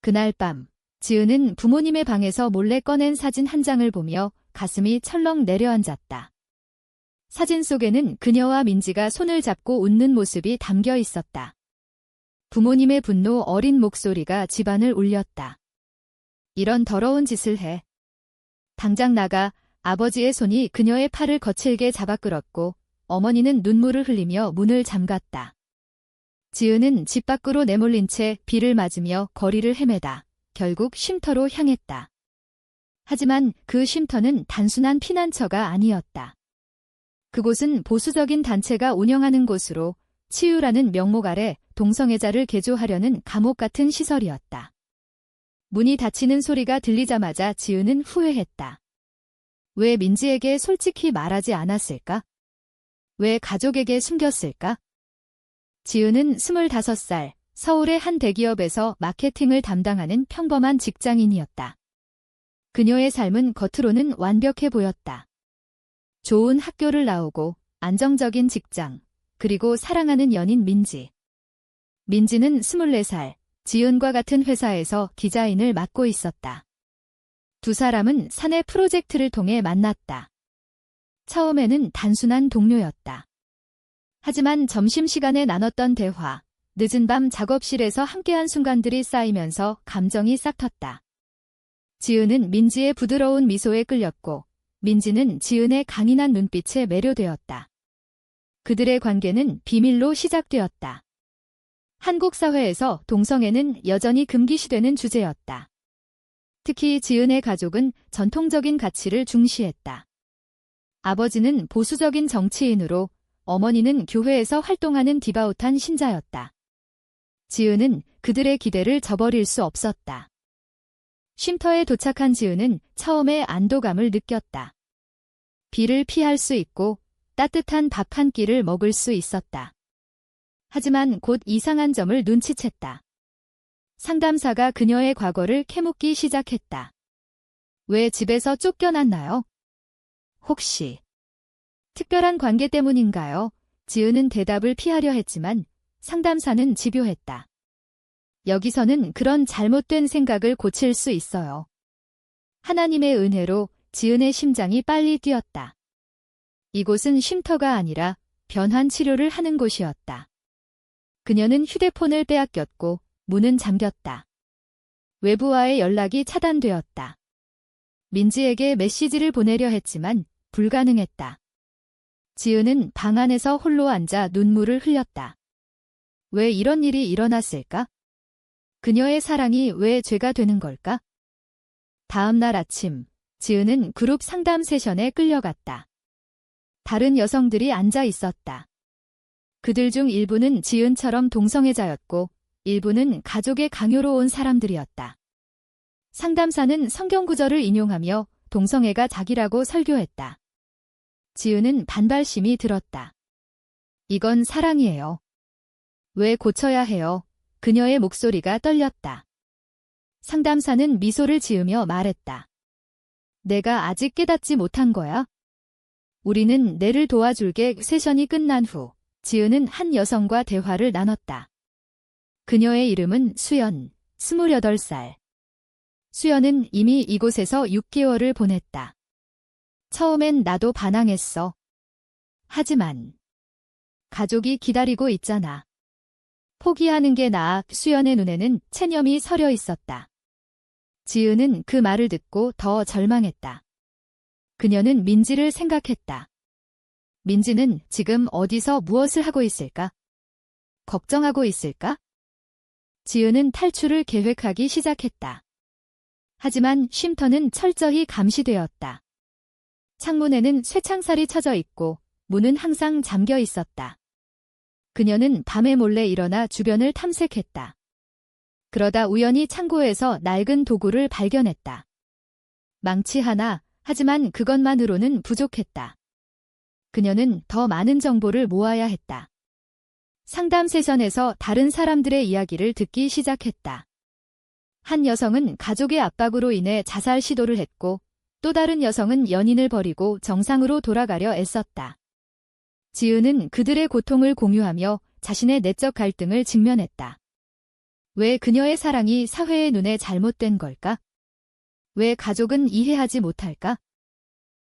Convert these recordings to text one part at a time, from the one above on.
그날 밤, 지은은 부모님의 방에서 몰래 꺼낸 사진 한 장을 보며 가슴이 철렁 내려앉았다. 사진 속에는 그녀와 민지가 손을 잡고 웃는 모습이 담겨 있었다. 부모님의 분노 어린 목소리가 집안을 울렸다. 이런 더러운 짓을 해. 당장 나가. 아버지의 손이 그녀의 팔을 거칠게 잡아 끌었고 어머니는 눈물을 흘리며 문을 잠갔다. 지은은 집 밖으로 내몰린 채 비를 맞으며 거리를 헤매다 결국 쉼터로 향했다. 하지만 그 쉼터는 단순한 피난처가 아니었다. 그곳은 보수적인 단체가 운영하는 곳으로 치유라는 명목 아래 동성애자를 개조하려는 감옥 같은 시설이었다. 문이 닫히는 소리가 들리자마자 지은은 후회했다. 왜 민지에게 솔직히 말하지 않았을까? 왜 가족에게 숨겼을까? 지은은 25살, 서울의 한 대기업에서 마케팅을 담당하는 평범한 직장인이었다. 그녀의 삶은 겉으로는 완벽해 보였다. 좋은 학교를 나오고 안정적인 직장, 그리고 사랑하는 연인 민지. 민지는 24살, 지은과 같은 회사에서 디자인을 맡고 있었다. 두 사람은 사내 프로젝트를 통해 만났다. 처음에는 단순한 동료였다. 하지만 점심시간에 나눴던 대화, 늦은 밤 작업실에서 함께한 순간들이 쌓이면서 감정이 싹텄다. 지은은 민지의 부드러운 미소에 끌렸고 민지는 지은의 강인한 눈빛에 매료되었다. 그들의 관계는 비밀로 시작되었다. 한국 사회에서 동성애는 여전히 금기시되는 주제였다. 특히 지은의 가족은 전통적인 가치를 중시했다. 아버지는 보수적인 정치인으로 어머니는 교회에서 활동하는 디바우탄 신자였다. 지은은 그들의 기대를 저버릴 수 없었다. 쉼터에 도착한 지은은 처음에 안도감을 느꼈다. 비를 피할 수 있고 따뜻한 밥 한 끼를 먹을 수 있었다. 하지만 곧 이상한 점을 눈치챘다. 상담사가 그녀의 과거를 캐묻기 시작했다. 왜 집에서 쫓겨났나요? 혹시 특별한 관계 때문인가요? 지은은 대답을 피하려 했지만 상담사는 집요했다. 여기서는 그런 잘못된 생각을 고칠 수 있어요. 하나님의 은혜로 지은의 심장이 빨리 뛰었다. 이곳은 쉼터가 아니라 변환 치료를 하는 곳이었다. 그녀는 휴대폰을 빼앗겼고 문은 잠겼다. 외부와의 연락이 차단되었다. 민지에게 메시지를 보내려 했지만 불가능했다. 지은은 방 안에서 홀로 앉아 눈물을 흘렸다. 왜 이런 일이 일어났을까? 그녀의 사랑이 왜 죄가 되는 걸까? 다음 날 아침, 지은은 그룹 상담 세션에 끌려갔다. 다른 여성들이 앉아 있었다. 그들 중 일부는 지은처럼 동성애자였고 일부는 가족의 강요로 온 사람들이었다. 상담사는 성경 구절을 인용하며 동성애가 자기라고 설교했다. 지은은 반발심이 들었다. 이건 사랑이에요. 왜 고쳐야 해요? 그녀의 목소리가 떨렸다. 상담사는 미소를 지으며 말했다. 내가 아직 깨닫지 못한 거야? 우리는 내를 도와줄게. 세션이 끝난 후 지은은 한 여성과 대화를 나눴다. 그녀의 이름은 수연, 28살. 수연은 이미 이곳에서 6개월을 보냈다. 처음엔 나도 반항했어. 하지만 가족이 기다리고 있잖아. 포기하는 게 나아. 수연의 눈에는 체념이 서려 있었다. 지은은 그 말을 듣고 더 절망했다. 그녀는 민지를 생각했다. 민지는 지금 어디서 무엇을 하고 있을까? 걱정하고 있을까? 지은은 탈출을 계획하기 시작했다. 하지만 쉼터는 철저히 감시되었다. 창문에는 쇠창살이 쳐져 있고 문은 항상 잠겨 있었다. 그녀는 밤에 몰래 일어나 주변을 탐색했다. 그러다 우연히 창고에서 낡은 도구를 발견했다. 망치 하나, 하지만 그것만으로는 부족했다. 그녀는 더 많은 정보를 모아야 했다. 상담 세션에서 다른 사람들의 이야기를 듣기 시작했다. 한 여성은 가족의 압박으로 인해 자살 시도를 했고 또 다른 여성은 연인을 버리고 정상으로 돌아가려 애썼다. 지은은 그들의 고통을 공유하며 자신의 내적 갈등을 직면했다. 왜 그녀의 사랑이 사회의 눈에 잘못된 걸까? 왜 가족은 이해하지 못할까?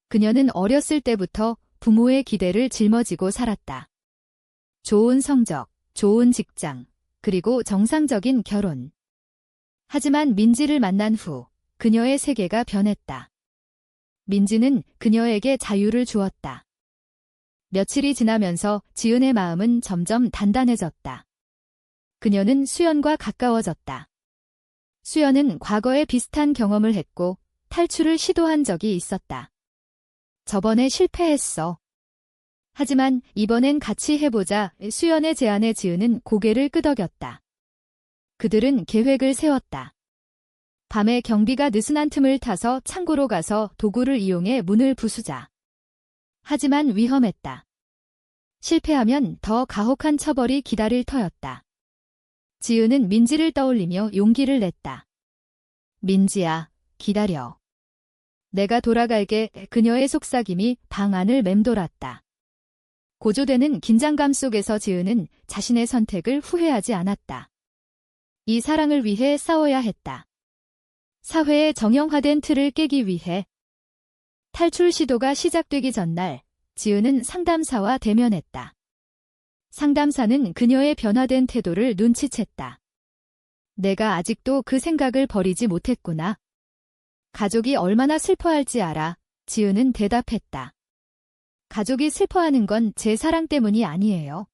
그녀는 어렸을 때부터 부모의 기대를 짊어지고 살았다. 좋은 성적, 좋은 직장, 그리고 정상적인 결혼. 하지만 민지를 만난 후 그녀의 세계가 변했다. 민지는 그녀에게 자유를 주었다. 며칠이 지나면서 지은의 마음은 점점 단단해졌다. 그녀는 수연과 가까워졌다. 수연은 과거에 비슷한 경험을 했고 탈출을 시도한 적이 있었다. 저번에 실패했어. 하지만 이번엔 같이 해보자. 수연의 제안에 지은은 고개를 끄덕였다. 그들은 계획을 세웠다. 밤에 경비가 느슨한 틈을 타서 창고로 가서 도구를 이용해 문을 부수자. 하지만 위험했다. 실패하면 더 가혹한 처벌이 기다릴 터였다. 지은은 민지를 떠올리며 용기를 냈다. 민지야, 기다려. 내가 돌아갈게. 그녀의 속삭임이 방 안을 맴돌았다. 고조되는 긴장감 속에서 지은은 자신의 선택을 후회하지 않았다. 이 사랑을 위해 싸워야 했다. 사회의 정형화된 틀을 깨기 위해. 탈출 시도가 시작되기 전날 지은은 상담사와 대면했다. 상담사는 그녀의 변화된 태도를 눈치챘다. 내가 아직도 그 생각을 버리지 못했구나. 가족이 얼마나 슬퍼할지 알아. 지은은 대답했다. 가족이 슬퍼하는 건 제 사랑 때문이 아니에요.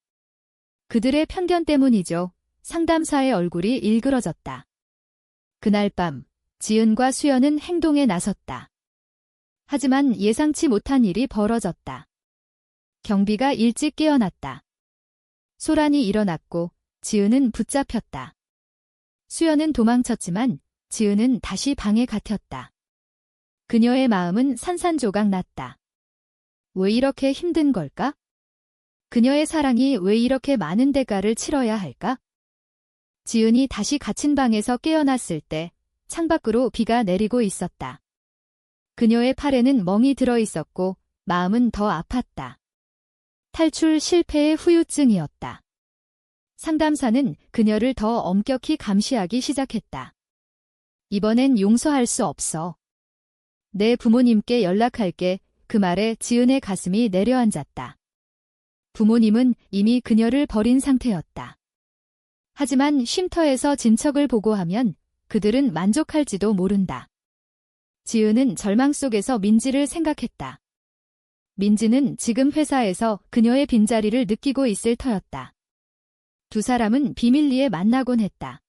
그들의 편견 때문이죠. 상담사의 얼굴이 일그러졌다. 그날 밤 지은과 수연은 행동에 나섰다. 하지만 예상치 못한 일이 벌어졌다. 경비가 일찍 깨어났다. 소란이 일어났고 지은은 붙잡혔다. 수연은 도망쳤지만 지은은 다시 방에 갇혔다. 그녀의 마음은 산산조각 났다. 왜 이렇게 힘든 걸까? 그녀의 사랑이 왜 이렇게 많은 대가를 치러야 할까? 지은이 다시 갇힌 방에서 깨어났을 때 창밖으로 비가 내리고 있었다. 그녀의 팔에는 멍이 들어 있었고 마음은 더 아팠다. 탈출 실패의 후유증이었다. 상담사는 그녀를 더 엄격히 감시하기 시작했다. 이번엔 용서할 수 없어. 내 부모님께 연락할게. 그 말에 지은의 가슴이 내려앉았다. 부모님은 이미 그녀를 버린 상태였다. 하지만 쉼터에서 진척을 보고하면 그들은 만족할지도 모른다. 지은은 절망 속에서 민지를 생각했다. 민지는 지금 회사에서 그녀의 빈자리를 느끼고 있을 터였다. 두 사람은 비밀리에 만나곤 했다.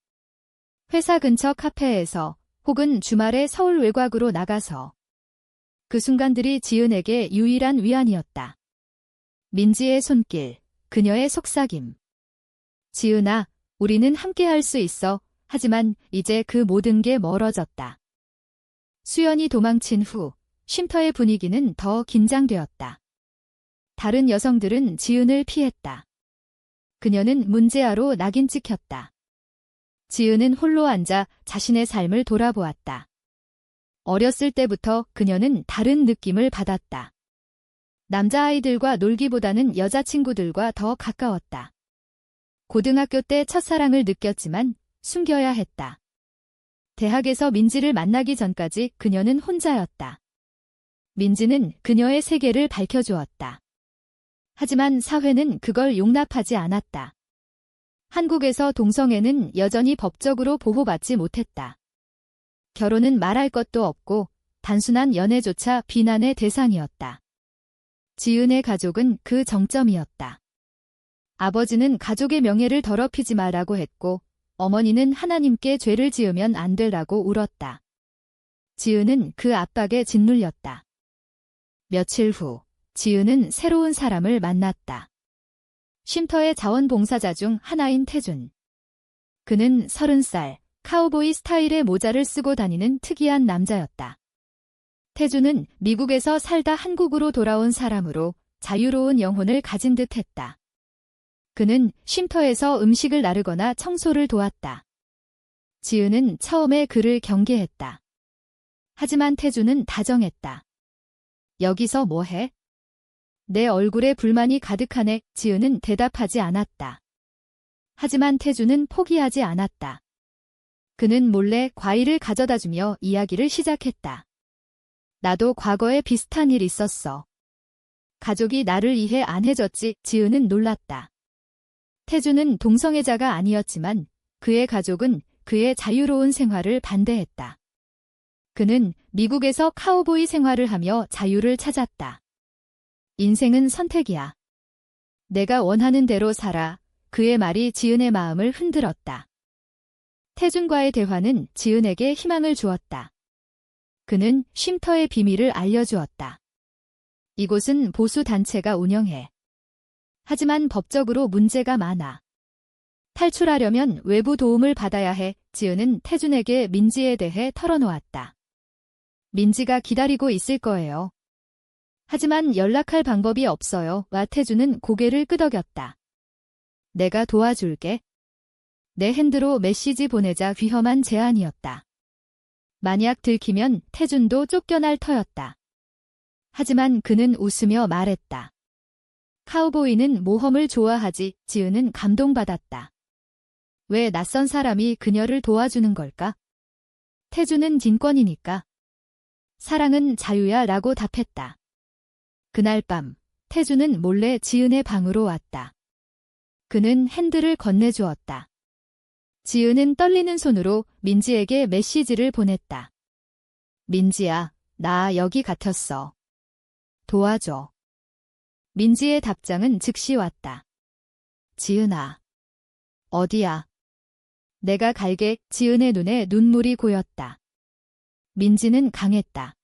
회사 근처 카페에서 혹은 주말에 서울 외곽으로 나가서. 그 순간들이 지은에게 유일한 위안이었다. 민지의 손길, 그녀의 속삭임. 지은아, 우리는 함께할 수 있어. 하지만 이제 그 모든 게 멀어졌다. 수연이 도망친 후 쉼터의 분위기는 더 긴장되었다. 다른 여성들은 지은을 피했다. 그녀는 문제아로 낙인 찍혔다. 지은은 홀로 앉아 자신의 삶을 돌아보았다. 어렸을 때부터 그녀는 다른 느낌을 받았다. 남자아이들과 놀기보다는 여자친구들과 더 가까웠다. 고등학교 때 첫사랑을 느꼈지만 숨겨야 했다. 대학에서 민지를 만나기 전까지 그녀는 혼자였다. 민지는 그녀의 세계를 밝혀주었다. 하지만 사회는 그걸 용납하지 않았다. 한국에서 동성애는 여전히 법적으로 보호받지 못했다. 결혼은 말할 것도 없고 단순한 연애조차 비난의 대상이었다. 지은의 가족은 그 정점이었다. 아버지는 가족의 명예를 더럽히지 말라고 했고 어머니는 하나님께 죄를 지으면 안 되라고 울었다. 지은은 그 압박에 짓눌렸다. 며칠 후 지은은 새로운 사람을 만났다. 쉼터의 자원봉사자 중 하나인 태준. 그는 30살, 카우보이 스타일의 모자를 쓰고 다니는 특이한 남자였다. 태준은 미국에서 살다 한국으로 돌아온 사람으로 자유로운 영혼을 가진 듯했다. 그는 쉼터에서 음식을 나르거나 청소를 도왔다. 지은은 처음에 그를 경계했다. 하지만 태준은 다정했다. 여기서 뭐해? 내 얼굴에 불만이 가득하네. 지은은 대답하지 않았다. 하지만 태준은 포기하지 않았다. 그는 몰래 과일을 가져다주며 이야기를 시작했다. 나도 과거에 비슷한 일 있었어. 가족이 나를 이해 안 해줬지. 지은은 놀랐다. 태주는 동성애자가 아니었지만 그의 가족은 그의 자유로운 생활을 반대했다. 그는 미국에서 카우보이 생활을 하며 자유를 찾았다. 인생은 선택이야. 내가 원하는 대로 살아. 그의 말이 지은의 마음을 흔들었다. 태준과의 대화는 지은에게 희망을 주었다. 그는 쉼터의 비밀을 알려주었다. 이곳은 보수 단체가 운영해. 하지만 법적으로 문제가 많아. 탈출하려면 외부 도움을 받아야 해. 지은은 태준에게 민지에 대해 털어놓았다. 민지가 기다리고 있을 거예요. 하지만 연락할 방법이 없어요. 태준은 고개를 끄덕였다. 내가 도와줄게. 내 핸드로 메시지 보내자. 위험한 제안이었다. 만약 들키면 태준도 쫓겨날 터였다. 하지만 그는 웃으며 말했다. 카우보이는 모험을 좋아하지. 지은은 감동받았다. 왜 낯선 사람이 그녀를 도와주는 걸까? 태준은 진권이니까. 사랑은 자유야 라고 답했다. 그날 밤 태준은 몰래 지은의 방으로 왔다. 그는 핸드를 건네주었다. 지은은 떨리는 손으로 민지에게 메시지를 보냈다. 민지야, 나 여기 갇혔어. 도와줘. 민지의 답장은 즉시 왔다. 지은아. 어디야? 내가 갈게. 지은의 눈에 눈물이 고였다. 민지는 강했다.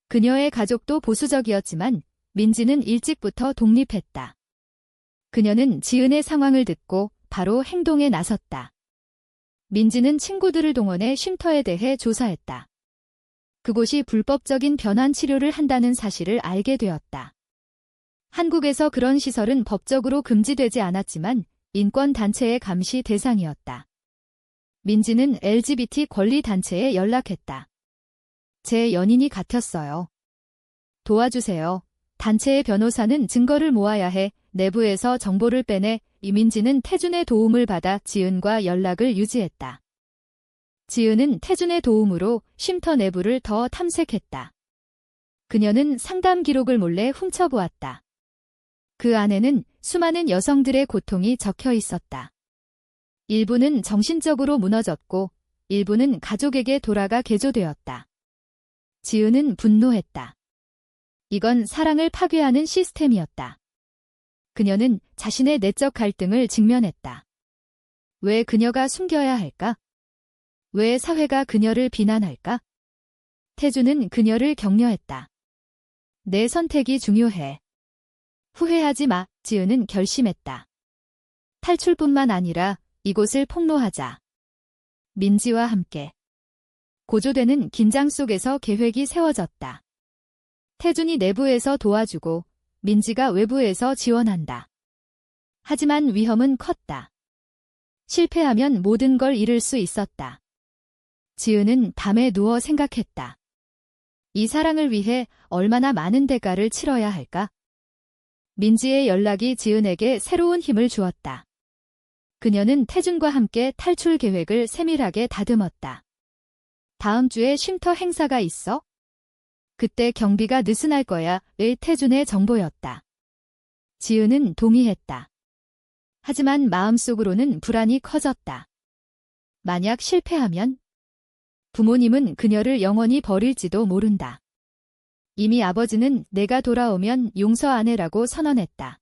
그녀의 가족도 보수적이었지만 민지는 일찍부터 독립했다. 그녀는 지은의 상황을 듣고 바로 행동에 나섰다. 민지는 친구들을 동원해 쉼터에 대해 조사했다. 그곳이 불법적인 변환 치료를 한다는 사실을 알게 되었다. 한국에서 그런 시설은 법적으로 금지되지 않았지만 인권단체의 감시 대상이었다. 민지는 LGBT 권리단체에 연락했다. 제 연인이 갇혔어요. 도와주세요. 단체의 변호사는 증거를 모아야 해. 내부에서 정보를 빼내. 이민지는 태준의 도움을 받아 지은과 연락을 유지했다. 지은은 태준의 도움으로 쉼터 내부를 더 탐색했다. 그녀는 상담 기록을 몰래 훔쳐보았다. 그 안에는 수많은 여성들의 고통이 적혀 있었다. 일부는 정신적으로 무너졌고 일부는 가족에게 돌아가 개조되었다. 지은은 분노했다. 이건 사랑을 파괴하는 시스템이었다. 그녀는 자신의 내적 갈등을 직면했다. 왜 그녀가 숨겨야 할까? 왜 사회가 그녀를 비난할까? 태준은 그녀를 격려했다. 내 선택이 중요해. 후회하지 마. 지은은 결심했다. 탈출뿐만 아니라 이곳을 폭로하자. 민지와 함께. 고조되는 긴장 속에서 계획이 세워졌다. 태준이 내부에서 도와주고 민지가 외부에서 지원한다. 하지만 위험은 컸다. 실패하면 모든 걸 잃을 수 있었다. 지은은 밤에 누워 생각했다. 이 사랑을 위해 얼마나 많은 대가를 치러야 할까? 민지의 연락이 지은에게 새로운 힘을 주었다. 그녀는 태준과 함께 탈출 계획을 세밀하게 다듬었다. 다음 주에 쉼터 행사가 있어? 그때 경비가 느슨할 거야. 의 태준의 정보였다. 지은은 동의했다. 하지만 마음속으로는 불안이 커졌다. 만약 실패하면? 부모님은 그녀를 영원히 버릴지도 모른다. 이미 아버지는 내가 돌아오면 용서 안 해라고 선언했다.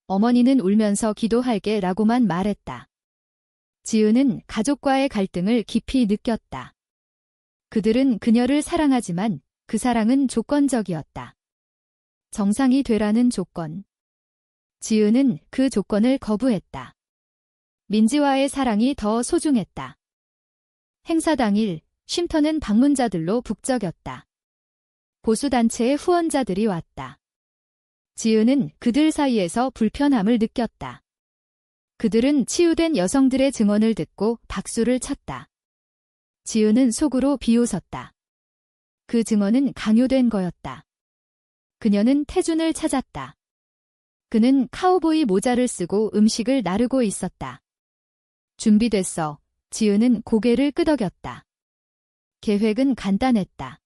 어머니는 울면서 기도할게 라고만 말했다. 지은은 가족과의 갈등을 깊이 느꼈다. 그들은 그녀를 사랑하지만 그 사랑은 조건적이었다. 정상이 되라는 조건. 지은은 그 조건을 거부했다. 민지와의 사랑이 더 소중했다. 행사 당일 쉼터는 방문자들로 북적였다. 보수단체의 후원자들이 왔다. 지은은 그들 사이에서 불편함을 느꼈다. 그들은 치유된 여성들의 증언을 듣고 박수를 쳤다. 지은은 속으로 비웃었다. 그 증언은 강요된 거였다. 그녀는 태준을 찾았다. 그는 카우보이 모자를 쓰고 음식을 나르고 있었다. 준비됐어. 지은은 고개를 끄덕였다. 계획은 간단했다.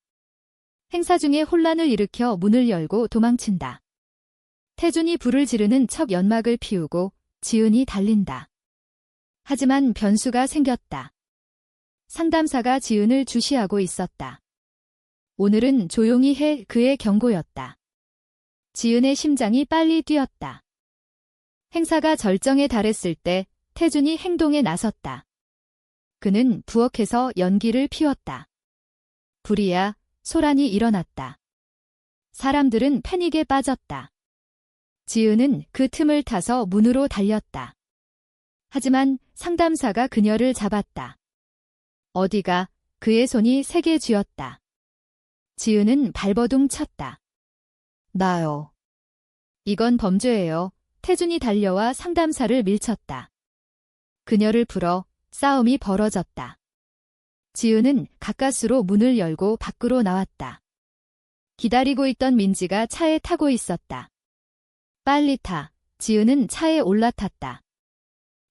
행사 중에 혼란을 일으켜 문을 열고 도망친다. 태준이 불을 지르는 척 연막을 피우고 지은이 달린다. 하지만 변수가 생겼다. 상담사가 지은을 주시하고 있었다. 오늘은 조용히 해 그의 경고였다. 지은의 심장이 빨리 뛰었다. 행사가 절정에 달했을 때 태준이 행동에 나섰다. 그는 부엌에서 연기를 피웠다. 불이야 소란이 일어났다. 사람들은 패닉에 빠졌다. 지은은 그 틈을 타서 문으로 달렸다. 하지만 상담사가 그녀를 잡았다. 어디가? 그의 손이 세게 쥐었다. 지은은 발버둥 쳤다. 나요. 이건 범죄예요. 태준이 달려와 상담사를 밀쳤다. 그녀를 풀어 싸움이 벌어졌다. 지은은 가까스로 문을 열고 밖으로 나왔다. 기다리고 있던 민지가 차에 타고 있었다. 빨리 타. 지은은 차에 올라탔다.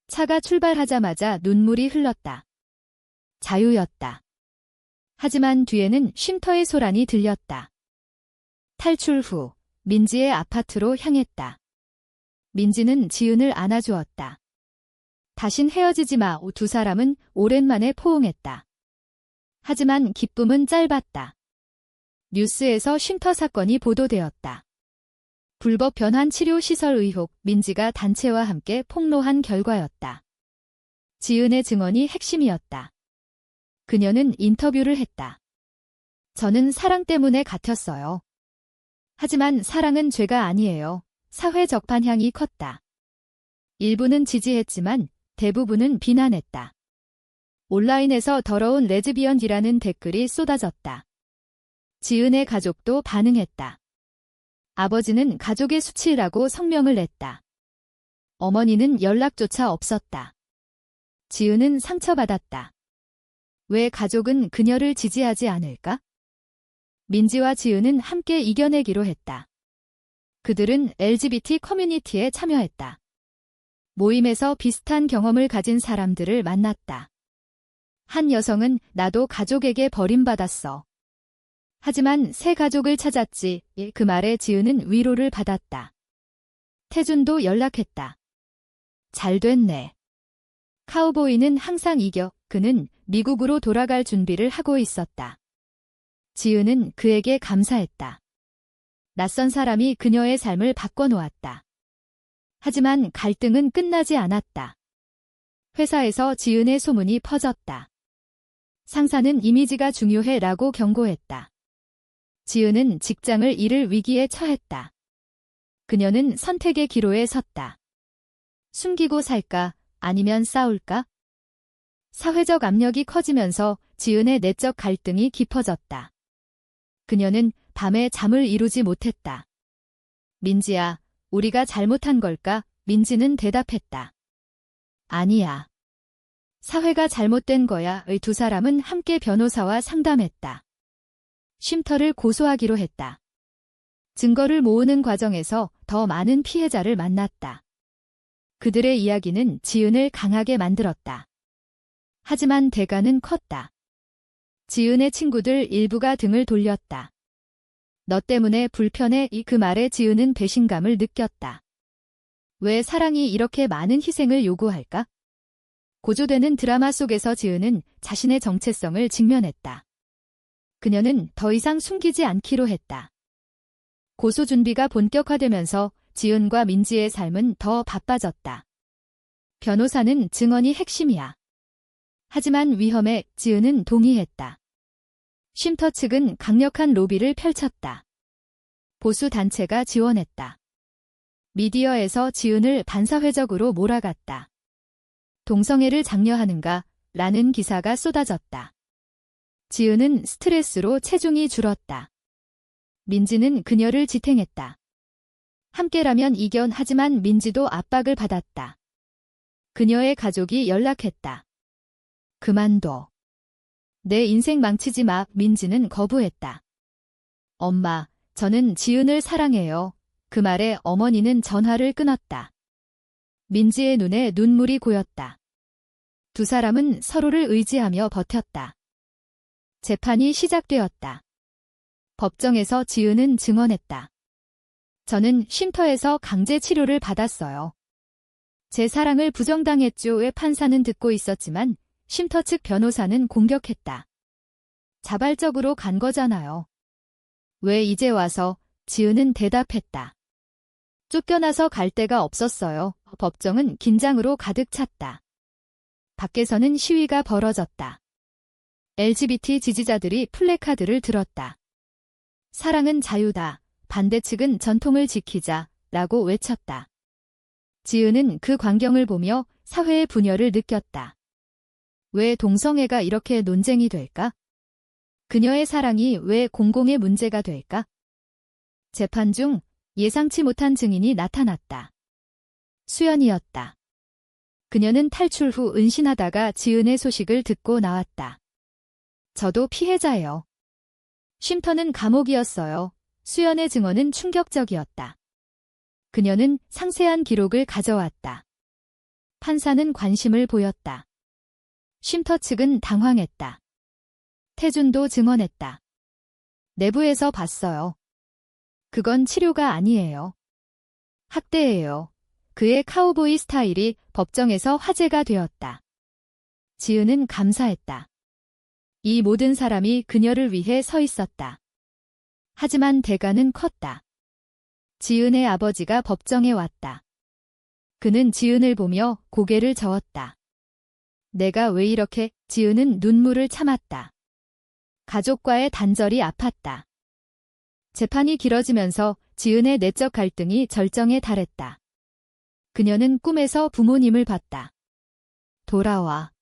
차가 출발하자마자 눈물이 흘렀다. 자유였다. 하지만 뒤에는 쉼터의 소란이 들렸다. 탈출 후 민지의 아파트로 향했다. 민지는 지은을 안아주었다. 다신 헤어지지 마. 두 사람은 오랜만에 포옹했다. 하지만 기쁨은 짧았다. 뉴스에서 쉼터 사건이 보도되었다. 불법 변환 치료 시설 의혹, 민지가 단체와 함께 폭로한 결과였다. 지은의 증언이 핵심이었다. 그녀는 인터뷰를 했다. 저는 사랑 때문에 갇혔어요. 하지만 사랑은 죄가 아니에요. 사회적 반향이 컸다. 일부는 지지했지만 대부분은 비난했다. 온라인에서 더러운 레즈비언이라는 댓글이 쏟아졌다. 지은의 가족도 반응했다. 아버지는 가족의 수치라고 성명을 냈다. 어머니는 연락조차 없었다. 지은은 상처받았다. 왜 가족은 그녀를 지지하지 않을까? 민지와 지은은 함께 이겨내기로 했다. 그들은 LGBT 커뮤니티에 참여했다. 모임에서 비슷한 경험을 가진 사람들을 만났다. 한 여성은 나도 가족에게 버림받았어. 하지만 새 가족을 찾았지. 그 말에 지은은 위로를 받았다. 태준도 연락했다. 잘 됐네. 카우보이는 항상 이겨. 그는 미국으로 돌아갈 준비를 하고 있었다. 지은은 그에게 감사했다. 낯선 사람이 그녀의 삶을 바꿔놓았다. 하지만 갈등은 끝나지 않았다. 회사에서 지은의 소문이 퍼졌다. 상사는 이미지가 중요해라고 경고했다. 지은은 직장을 잃을 위기에 처했다. 그녀는 선택의 기로에 섰다. 숨기고 살까, 아니면 싸울까? 사회적 압력이 커지면서 지은의 내적 갈등이 깊어졌다. 그녀는 밤에 잠을 이루지 못했다. 민지야, 우리가 잘못한 걸까? 민지는 대답했다. 아니야. 사회가 잘못된 거야. 의 두 사람은 함께 변호사와 상담했다. 쉼터를 고소하기로 했다. 증거를 모으는 과정에서 더 많은 피해자를 만났다. 그들의 이야기는 지은을 강하게 만들었다. 하지만 대가는 컸다. 지은의 친구들 일부가 등을 돌렸다. 너 때문에 불편해. 그 말에 지은은 배신감을 느꼈다. 왜 사랑이 이렇게 많은 희생을 요구할까? 고조되는 드라마 속에서 지은은 자신의 정체성을 직면했다. 그녀는 더 이상 숨기지 않기로 했다. 고소 준비가 본격화되면서 지은과 민지의 삶은 더 바빠졌다. 변호사는 증언이 핵심이야. 하지만 위험에 지은은 동의했다. 쉼터 측은 강력한 로비를 펼쳤다. 보수 단체가 지원했다. 미디어에서 지은을 반사회적으로 몰아갔다. 동성애를 장려하는가? 라는 기사가 쏟아졌다. 지은은 스트레스로 체중이 줄었다. 민지는 그녀를 지탱했다. 함께라면 이견. 하지만 민지도 압박을 받았다. 그녀의 가족이 연락했다. 그만둬. 내 인생 망치지 마. 민지는 거부했다. 엄마, 저는 지은을 사랑해요. 그 말에 어머니는 전화를 끊었다. 민지의 눈에 눈물이 고였다. 두 사람은 서로를 의지하며 버텼다. 재판이 시작되었다. 법정에서 지은은 증언했다. 저는 쉼터에서 강제 치료를 받았어요. 제 사랑을 부정당했죠의 판사는 듣고 있었지만 쉼터 측 변호사는 공격했다. 자발적으로 간 거잖아요. 왜 이제 와서? 지은은 대답했다. 쫓겨나서 갈 데가 없었어요. 법정은 긴장으로 가득 찼다. 밖에서는 시위가 벌어졌다. LGBT 지지자들이 플래카드를 들었다. 사랑은 자유다. 반대 측은 전통을 지키자. 라고 외쳤다. 지은은 그 광경을 보며 사회의 분열을 느꼈다. 왜 동성애가 이렇게 논쟁이 될까? 그녀의 사랑이 왜 공공의 문제가 될까? 재판 중 예상치 못한 증인이 나타났다. 수연이었다. 그녀는 탈출 후 은신하다가 지은의 소식을 듣고 나왔다. 저도 피해자예요. 쉼터는 감옥이었어요. 수연의 증언은 충격적이었다. 그녀는 상세한 기록을 가져왔다. 판사는 관심을 보였다. 쉼터 측은 당황했다. 태준도 증언했다. 내부에서 봤어요. 그건 치료가 아니에요. 학대예요. 그의 카우보이 스타일이 법정에서 화제가 되었다. 지은은 감사했다. 이 모든 사람이 그녀를 위해 서 있었다. 하지만 대가는 컸다. 지은의 아버지가 법정에 왔다. 그는 지은을 보며 고개를 저었다. 내가 왜 이렇게? 지은은 눈물을 참았다. 가족과의 단절이 아팠다. 재판이 길어지면서 지은의 내적 갈등이 절정에 달했다. 그녀는 꿈에서 부모님을 봤다. 돌아와.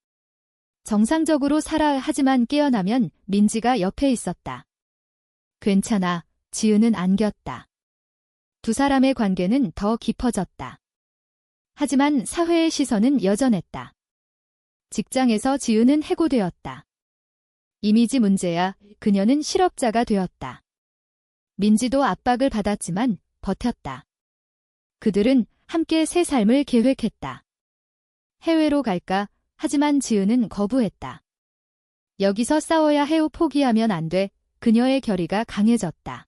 정상적으로 살아. 하지만 깨어나면 민지가 옆에 있었다. 괜찮아. 지은은 안겼다. 두 사람의 관계는 더 깊어졌다. 하지만 사회의 시선은 여전했다. 직장에서 지은은 해고되었다. 이미지 문제야. 그녀는 실업자가 되었다. 민지도 압박을 받았지만 버텼다. 그들은 함께 새 삶을 계획했다. 해외로 갈까? 하지만 지은은 거부했다. 여기서 싸워야 해요. 포기하면 안 돼. 그녀의 결의가 강해졌다.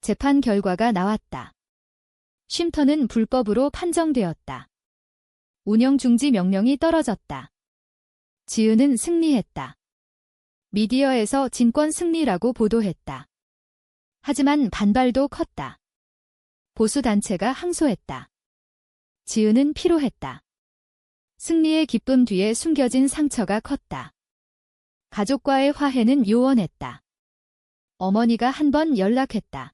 재판 결과가 나왔다. 쉼터는 불법으로 판정되었다. 운영 중지 명령이 떨어졌다. 지은은 승리했다. 미디어에서 진권 승리라고 보도했다. 하지만 반발도 컸다. 보수단체가 항소했다. 지은은 피로했다. 승리의 기쁨 뒤에 숨겨진 상처가 컸다. 가족과의 화해는 요원했다. 어머니가 한 번 연락했다.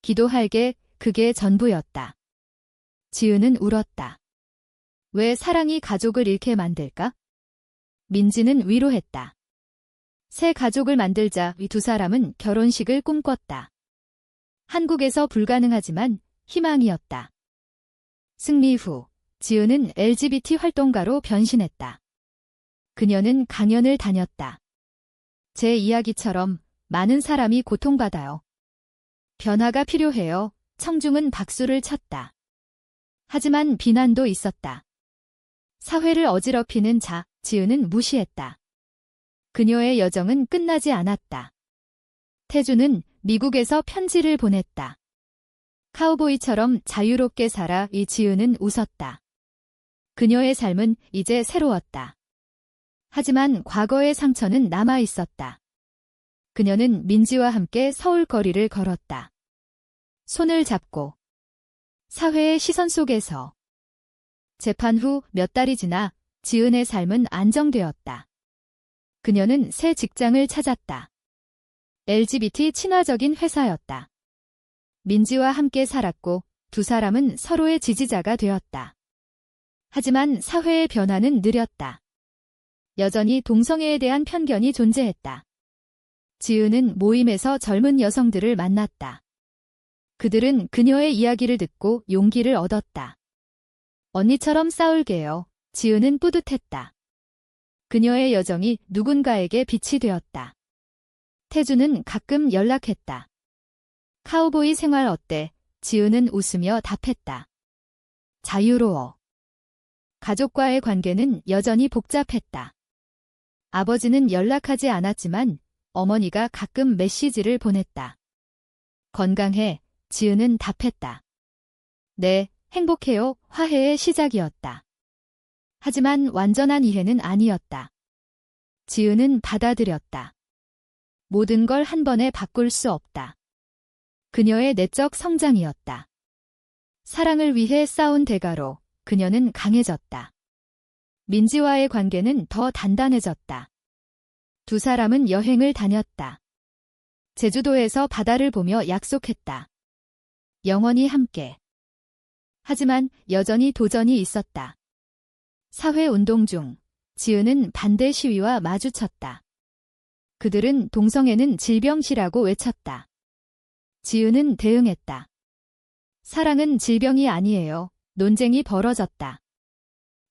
기도할게. 그게 전부였다. 지은은 울었다. 왜 사랑이 가족을 잃게 만들까? 민지는 위로했다. 새 가족을 만들자. 이 두 사람은 결혼식을 꿈꿨다. 한국에서 불가능하지만 희망이었다. 승리 후 지은은 LGBT 활동가로 변신했다. 그녀는 강연을 다녔다. 제 이야기처럼 많은 사람이 고통받아요. 변화가 필요해요. 청중은 박수를 쳤다. 하지만 비난도 있었다. 사회를 어지럽히는 자, 지은은 무시했다. 그녀의 여정은 끝나지 않았다. 태주는 미국에서 편지를 보냈다. 카우보이처럼 자유롭게 살아. 이 지은은 웃었다. 그녀의 삶은 이제 새로웠다. 하지만 과거의 상처는 남아 있었다. 그녀는 민지와 함께 서울 거리를 걸었다. 손을 잡고 사회의 시선 속에서 재판 후 몇 달이 지나 지은의 삶은 안정되었다. 그녀는 새 직장을 찾았다. LGBT 친화적인 회사였다. 민지와 함께 살았고 두 사람은 서로의 지지자가 되었다. 하지만 사회의 변화는 느렸다. 여전히 동성애에 대한 편견이 존재했다. 지은은 모임에서 젊은 여성들을 만났다. 그들은 그녀의 이야기를 듣고 용기를 얻었다. 언니처럼 싸울게요. 지은은 뿌듯했다. 그녀의 여정이 누군가에게 빛이 되었다. 태주는 가끔 연락했다. 카우보이 생활 어때? 지은은 웃으며 답했다. 자유로워. 가족과의 관계는 여전히 복잡했다. 아버지는 연락하지 않았지만 어머니가 가끔 메시지를 보냈다. 건강해, 지은은 답했다. 네, 행복해요, 화해의 시작이었다. 하지만 완전한 이해는 아니었다. 지은은 받아들였다. 모든 걸 한 번에 바꿀 수 없다. 그녀의 내적 성장이었다. 사랑을 위해 싸운 대가로 그녀는 강해졌다. 민지와의 관계는 더 단단해졌다. 두 사람은 여행을 다녔다. 제주도에서 바다를 보며 약속했다. 영원히 함께. 하지만 여전히 도전이 있었다. 사회운동 중 지은은 반대 시위와 마주쳤다. 그들은 동성애는 질병시라고 외쳤다. 지은은 대응했다. 사랑은 질병이 아니에요. 논쟁이 벌어졌다.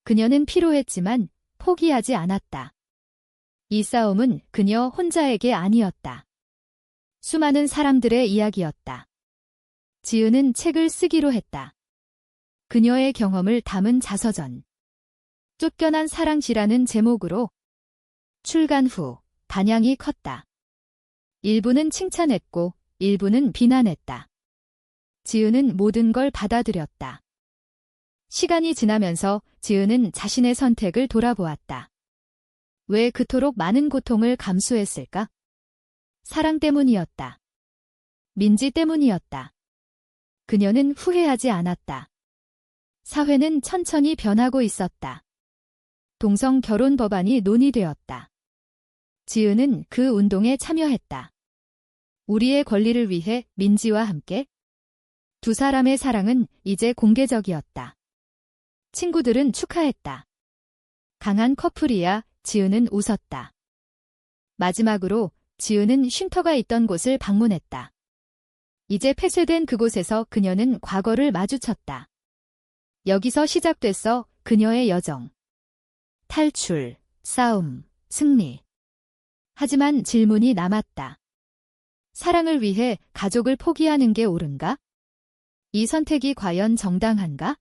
그녀는 피로했지만 포기하지 않았다. 이 싸움은 그녀 혼자에게 아니었다. 수많은 사람들의 이야기였다. 지은은 책을 쓰기로 했다. 그녀의 경험을 담은 자서전. 쫓겨난 사랑시라는 제목으로. 출간 후 반향이 컸다. 일부는 칭찬했고 일부는 비난했다. 지은은 모든 걸 받아들였다. 시간이 지나면서 지은은 자신의 선택을 돌아보았다. 왜 그토록 많은 고통을 감수했을까? 사랑 때문이었다. 민지 때문이었다. 그녀는 후회하지 않았다. 사회는 천천히 변하고 있었다. 동성 결혼 법안이 논의되었다. 지은은 그 운동에 참여했다. 우리의 권리를 위해 민지와 함께. 두 사람의 사랑은 이제 공개적이었다. 친구들은 축하했다. 강한 커플이야. 지은은 웃었다. 마지막으로 지은은 쉼터가 있던 곳을 방문했다. 이제 폐쇄된 그곳에서 그녀는 과거를 마주쳤다. 여기서 시작됐어, 그녀의 여정. 탈출, 싸움, 승리. 하지만 질문이 남았다. 사랑을 위해 가족을 포기하는 게 옳은가? 이 선택이 과연 정당한가?